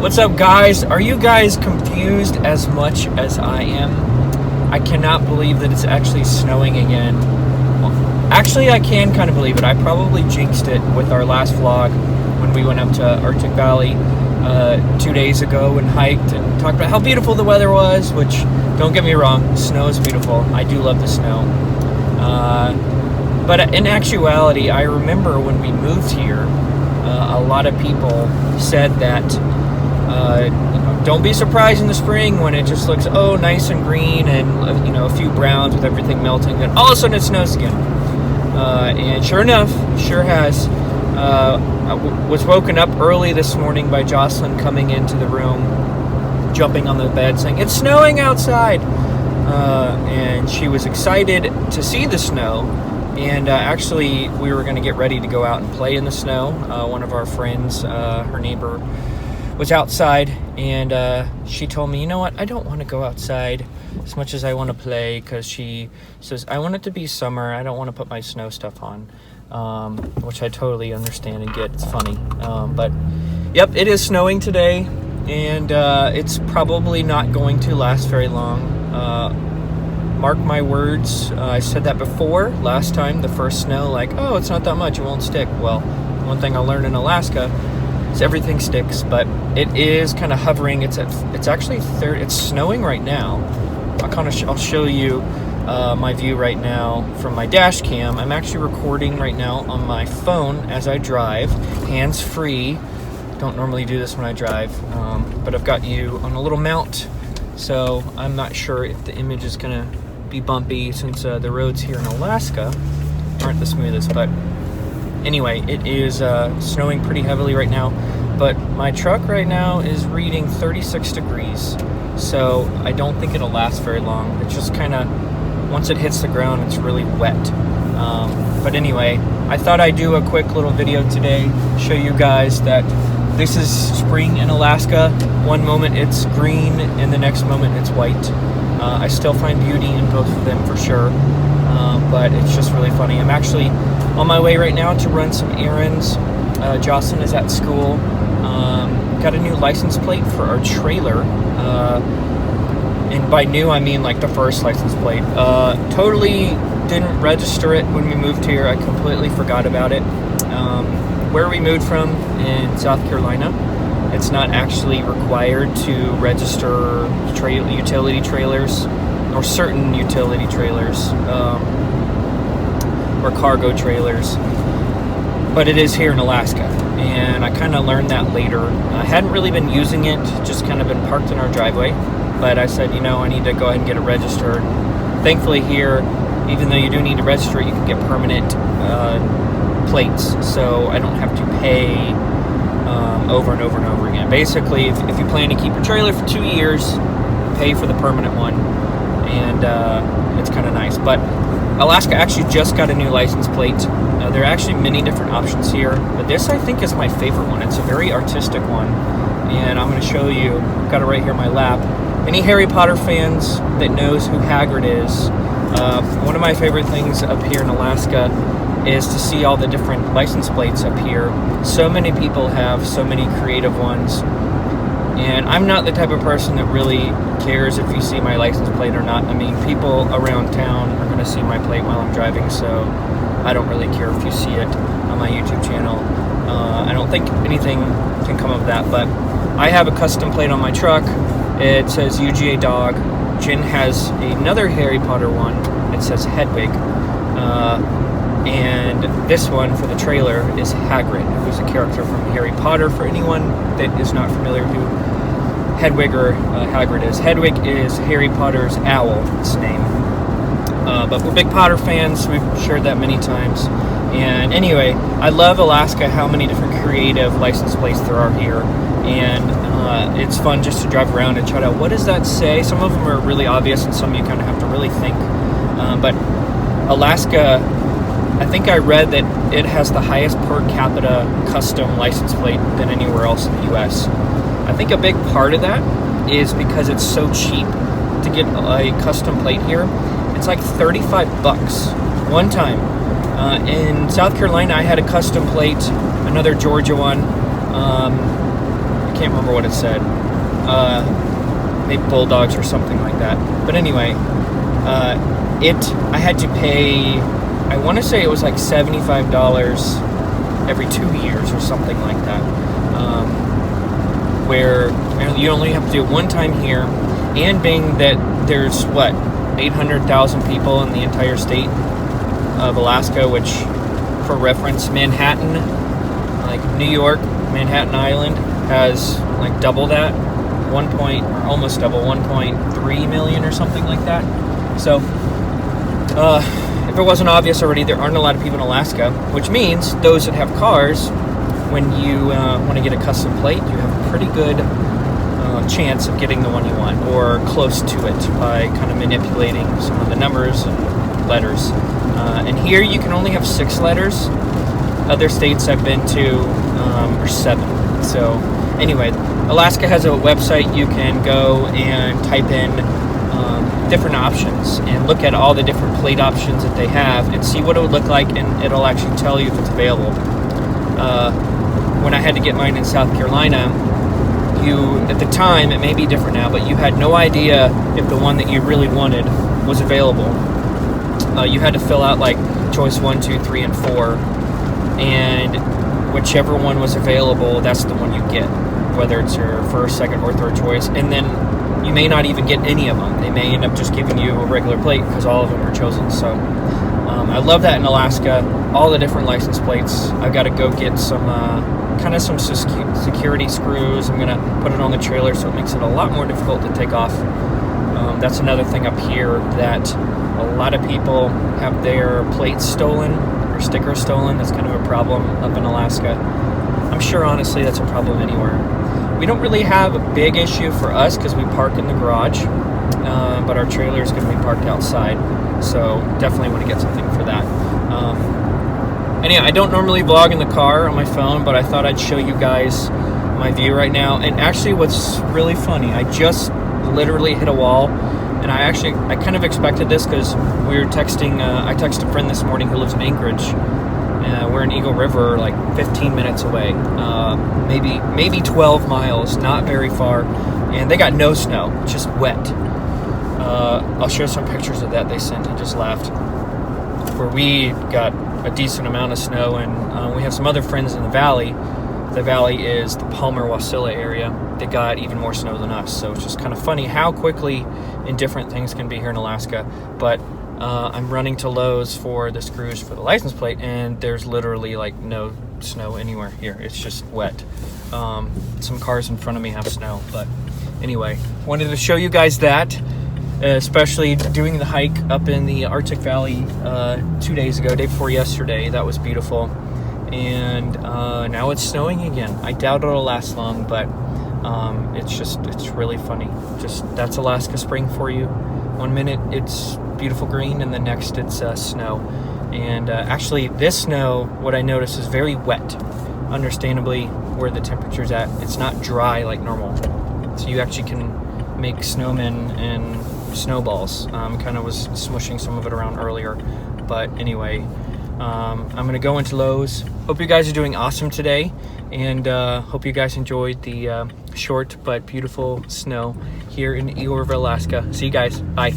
What's up, guys? Are you guys confused as much as I am? I cannot believe that it's actually snowing again. Well, actually, I can kind of believe it. I probably jinxed it with our last vlog when we went up to Arctic Valley 2 days ago and hiked and talked about how beautiful the weather was, which, don't get me wrong, snow is beautiful. I do love the snow. But in actuality, I remember when we moved here, a lot of people said that don't be surprised in the spring when it just looks nice and green and a few browns with everything melting. Then all of a sudden it snows again, and sure enough, sure has. I was woken up early this morning by Jocelyn coming into the room, jumping on the bed, saying it's snowing outside, and she was excited to see the snow. And actually, we were going to get ready to go out and play in the snow. One of our friends, her neighbor, was outside, and she told me, you know what, I don't want to go outside as much as I want to play, because she says, I want it to be summer, I don't want to put my snow stuff on, which I totally understand and get. It's funny. But, yep, it is snowing today, and it's probably not going to last very long. Mark my words, I said that before, last time, the first snow, like, oh, it's not that much, it won't stick. Well, one thing I learned in Alaska is everything sticks, but it is kind of hovering. It's actually it's snowing right now. I'll show you my view right now from my dash cam. I'm actually recording right now on my phone as I drive, hands-free. Don't normally do this when I drive, but I've got you on a little mount, so I'm not sure if the image is gonna be bumpy, since the roads here in Alaska aren't the smoothest. But anyway, it is snowing pretty heavily right now, but my truck right now is reading 36 degrees, so I don't think it'll last very long. It just kind of, once it hits the ground, it's really wet. But anyway, I thought I'd do a quick little video today, show you guys that this is spring in Alaska. One moment it's green, and the next moment it's white. I still find beauty in both of them for sure, but it's just really funny. I'm actually on my way right now to run some errands. Jocelyn is at school. Got a new license plate for our trailer, and by new I mean like the first license plate. Totally didn't register it when we moved here. I completely forgot about it. Where we moved from in South Carolina, it's not actually required to register utility trailers, or certain utility trailers, or cargo trailers, but it is here in Alaska, and I kind of learned that later. I hadn't really been using it, just kind of been parked in our driveway, but I said, I need to go ahead and get it registered. Thankfully here, even though you do need to register it, you can get permanent plates, so I don't have to pay over and over and over again. Basically, if you plan to keep your trailer for 2 years, pay for the permanent one, and it's kind of nice. But Alaska actually just got a new license plate. There are actually many different options here, but this I think is my favorite one. It's a very artistic one, and I'm going to show you. Got it right here in my lap. Any Harry Potter fans that knows who Hagrid is, one of my favorite things up here in Alaska is to see all the different license plates up here. So many people have so many creative ones, and I'm not the type of person that really cares if you see my license plate or not. I mean, people around town are going to see my plate while I'm driving, so I don't really care if you see it on my YouTube channel. I don't think anything can come of that, but I have a custom plate on my truck. It says UGA Dog. Jen has another Harry Potter one. It says Hedwig. And this one for the trailer is Hagrid, who's a character from Harry Potter. For anyone that is not familiar who Hedwig or Hagrid is. Hedwig is Harry Potter's owl, its name. But we're big Potter fans. We've shared that many times. And anyway, I love Alaska, how many different creative license plates there are here. And it's fun just to drive around and try to, what does that say? Some of them are really obvious, and some you kind of have to really think. But Alaska, I think I read that it has the highest per capita custom license plate than anywhere else in the U.S. I think a big part of that is because it's so cheap to get a custom plate here. It's like $35 one time. In South Carolina, I had a custom plate, another Georgia one. can't remember what it said. Maybe bulldogs or something like that. But anyway, I had to pay, I want to say it was like $75 every 2 years or something like that. Where you only have to do it one time here, and being that there's 800,000 people in the entire state of Alaska, which, for reference, Manhattan, like New York, Manhattan Island has like double that, almost double, 1.3 million or something like that. So, if it wasn't obvious already, there aren't a lot of people in Alaska, which means those that have cars, when you want to get a custom plate, you have a pretty good chance of getting the one you want, or close to it, by kind of manipulating some of the numbers and letters. And here you can only have 6 letters. Other states I've been to are 7. So anyway, Alaska has a website you can go and type in different options and look at all the different plate options that they have and see what it would look like, and it'll actually tell you if it's available. When I had to get mine in South Carolina, at the time, it may be different now, but you had no idea if the one that you really wanted was available. You had to fill out like choice 1, 2, 3, and 4, and whichever one was available, that's the one you get, whether it's your first, second, or third choice. And then you may not even get any of them. They may end up just giving you a regular plate because all of them are chosen. So I love that in Alaska, all the different license plates. I've got to go get some some security screws. I'm gonna put it on the trailer, so it makes it a lot more difficult to take off. That's another thing up here, that a lot of people have their plates stolen or stickers stolen. That's kind of a problem up in Alaska. I'm sure honestly that's a problem anywhere. We don't really have a big issue for us because we park in the garage, but our trailer is going to be parked outside, so definitely want to get something for that. Anyway, I don't normally vlog in the car on my phone, but I thought I'd show you guys my view right now. And actually, what's really funny, I just literally hit a wall, and I kind of expected this because we were texting. I texted a friend this morning who lives in Anchorage. We're in Eagle River, like 15 minutes away, maybe 12 miles, not very far, and they got no snow, just wet. I'll share some pictures of that they sent. I just laughed. Where we got a decent amount of snow, and we have some other friends in the valley. The valley is the Palmer-Wasilla area. They got even more snow than us, so it's just kind of funny how quickly indifferent things can be here in Alaska. But I'm running to Lowe's for the screws for the license plate, and there's literally like no snow anywhere here. It's just wet. Some cars in front of me have snow, but anyway, wanted to show you guys that. Especially doing the hike up in the Arctic Valley 2 days ago, day before yesterday. That was beautiful. And now it's snowing again. I doubt it'll last long, but it's really funny. That's Alaska spring for you. 1 minute it's beautiful green, and the next it's snow. And actually, this snow, what I noticed, is very wet. Understandably, where the temperature's at, it's not dry like normal. So you actually can make snowmen and snowballs. Kind of was smushing some of it around earlier, but anyway, I'm gonna go into Lowe's. Hope you guys are doing awesome today, and hope you guys enjoyed the short but beautiful snow here in Eagle River, Alaska. See you guys. Bye.